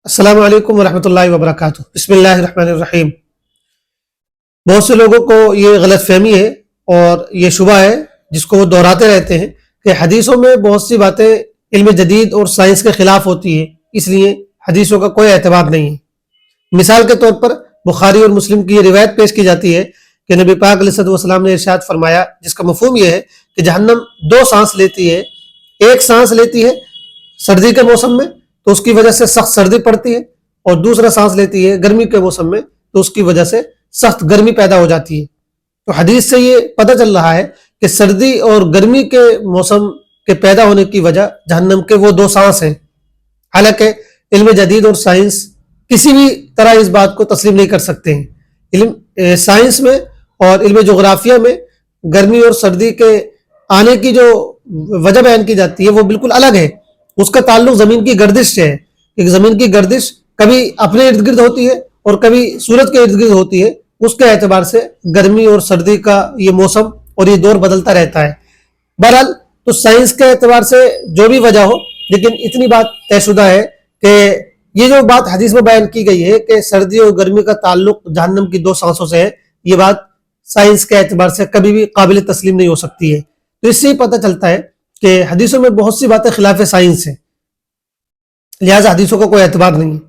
अस्सलामु अलैकुम वरहमतुल्लाहि वबरकातुहू। बिस्मिल्लाहिर्रहमानिर्रहीम। बहुत से लोगों को ये गलत फहमी है और ये शुबा है जिसको वो दोहराते रहते हैं कि हदीसों में बहुत सी बातें इल्म जदीद और साइंस के खिलाफ होती है, इसलिए हदीसों का कोई एतबार नहीं है। मिसाल के तौर पर बुखारी और मुस्लिम की ये रिवायत पेश की जाती है कि नबी पाक अलैहि वसल्लम ने इरशाद फरमाया, जिसका मफहूम ये है कि जहन्नम दो सांस लेती है। एक सांस लेती है सर्दी के मौसम में तो उसकी वजह से सख्त सर्दी पड़ती है, और दूसरा सांस लेती है गर्मी के मौसम में तो उसकी वजह से सख्त गर्मी पैदा हो जाती है। तो हदीस से ये पता चल रहा है कि सर्दी और गर्मी के मौसम के पैदा होने की वजह जहन्नम के वो दो सांस हैं। हालांकि इल्म जदीद और साइंस किसी भी तरह इस बात को तस्लीम नहीं कर सकते हैं। इल्म साइंस में और इल्म जोग्राफिया में गर्मी और सर्दी के आने की जो वजह बयान की जाती है वो बिल्कुल अलग है। उसका ताल्लुक जमीन की गर्दिश से है कि जमीन की गर्दिश कभी अपने इर्द गिर्द होती है और कभी सूरज के इर्द गिर्द होती है। उसके एतबार से गर्मी और सर्दी का ये मौसम और ये दौर बदलता रहता है। बहरहाल तो साइंस के एतबार से जो भी वजह हो, लेकिन इतनी बात तयशुदा है कि ये जो बात हदीस में बयान की गई है कि सर्दी और गर्मी का ताल्लुक जहन्नम की दो सांसों से है, ये बात साइंस के एतबार से कभी भी काबिल तस्लीम नहीं हो सकती है। तो इससे ही पता चलता है कि हदीसों में बहुत सी बातें खिलाफ साइंस है, लिहाजा हदीसों का कोई एतबार नहीं है।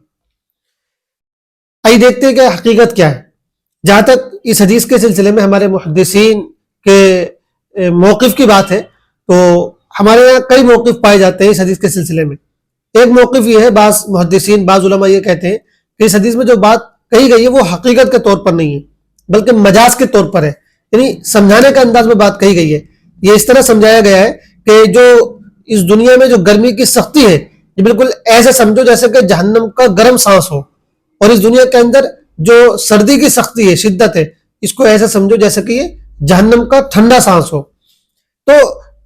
आइए देखते हैं कि हकीकत क्या है। जहां तक इस हदीस के सिलसिले में हमारे मुहद्दिसीन के मौक़िफ़ की बात है, तो हमारे यहाँ कई मौक़िफ़ पाए जाते हैं इस हदीस के सिलसिले में। एक मौक़िफ़ ये है, बाज़ मुहद्दिसीन बाज़ उलमा ये कहते हैं कि इस हदीस में जो बात कही गई है वो हकीकत के तौर पर नहीं है, बल्कि मजाज के तौर पर है, यानी समझाने के अंदाज में बात कही गई है। ये इस तरह समझाया गया है कि जो इस दुनिया में जो गर्मी की सख्ती है, ये बिल्कुल ऐसे समझो जैसे कि जहन्नम का गर्म सांस हो, और इस दुनिया के अंदर जो सर्दी की सख्ती है, शिद्दत है, इसको ऐसे समझो जैसे कि ये जहन्नम का ठंडा सांस हो। तो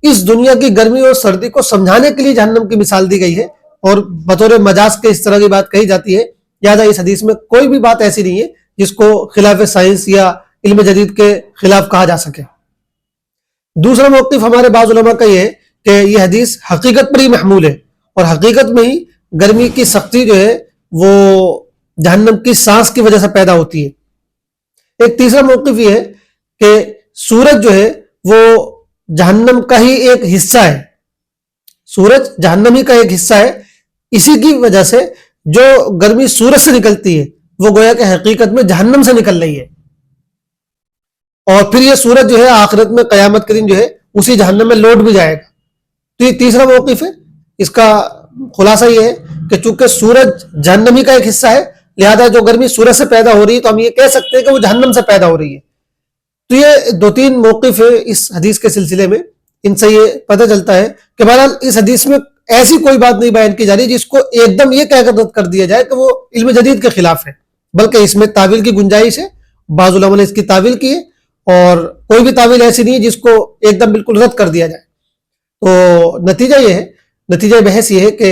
इस दुनिया की गर्मी और सर्दी को समझाने के लिए जहन्नम की मिसाल दी गई है और बतौर मजाज के इस तरह की बात कही जाती है। लिहाजा इस हदीस में कोई भी बात ऐसी नहीं है जिसको खिलाफ साइंस या इल्म जदीद के खिलाफ कहा जा सके। दूसरा मौक़िफ़ हमारे बाज़ उलमा का ये है कि यह हदीस हकीकत पर ही महमूल है और हकीकत में ही गर्मी की सख्ती जो है वो जहन्नम की सांस की वजह से पैदा होती है। एक तीसरा मौक़िफ़ ये है कि सूरज जो है वो जहन्नम का ही एक हिस्सा है, सूरज जहन्नम ही का एक हिस्सा है। इसी की वजह से जो गर्मी सूरज से निकलती है वो गोया कि हकीकत में जहन्नम से निकल रही है, और फिर ये सूरज जो है आखिरत में क़यामत के दिन जो है उसी जहन्नम में लौट भी जाएगा। तो ये तीसरा मौक़िफ़ है। इसका खुलासा ये है कि चूंकि सूरज जहन्नम ही का एक हिस्सा है, लिहाजा जो गर्मी सूरज से पैदा हो रही है तो हम ये कह सकते हैं कि वो जहन्नम से पैदा हो रही है। तो ये दो तीन मौक़िफ़ है इस हदीस के सिलसिले में, इनसे ये पता चलता है कि बहरहाल इस हदीस में ऐसी कोई बात नहीं बयान की जा रही जिसको एकदम ये कहकर रद्द कर दिया जाए कि वो इल्म जदीद के खिलाफ है, बल्कि इसमें तावील की गुंजाइश है। बाज़ उलमा ने इसकी तावील की है और कोई भी तावील ऐसी नहीं है जिसको एकदम बिल्कुल रद्द कर दिया जाए। तो नतीजा बहस ये है कि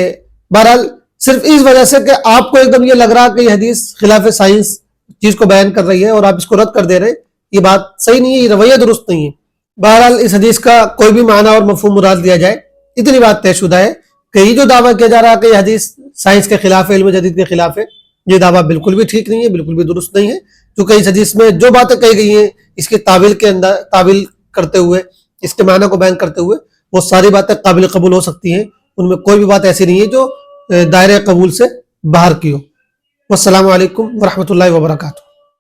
बहरहाल सिर्फ इस वजह से कि आपको एकदम ये लग रहा है कि ये हदीस खिलाफ साइंस चीज को बयान कर रही है और आप इसको रद्द कर दे रहे हैं, ये बात सही नहीं है, ये रवैया दुरुस्त नहीं है। बहरहाल इस हदीस का कोई भी माना और मफहूम मुराद लिया जाए, इतनी बात तयशुदा है कि ये जो दावा किया जा रहा है कि ये हदीस साइंस के खिलाफ है, इल्म जदीद के खिलाफ है, ये दावा बिल्कुल भी ठीक नहीं है, बिल्कुल भी दुरुस्त नहीं है। क्योंकि इस हदीस में जो बातें कही गई हैं इसकी तावील के अंदर तावील करते हुए, इसके माना को बयान करते हुए, वो सारी बातें काबिल कबूल हो सकती हैं। उनमें कोई भी बात ऐसी नहीं है जो दायरे कबूल से बाहर की हो। वस्सलामु अलैकुम वरहमतुल्लाहि वबरकातुहू।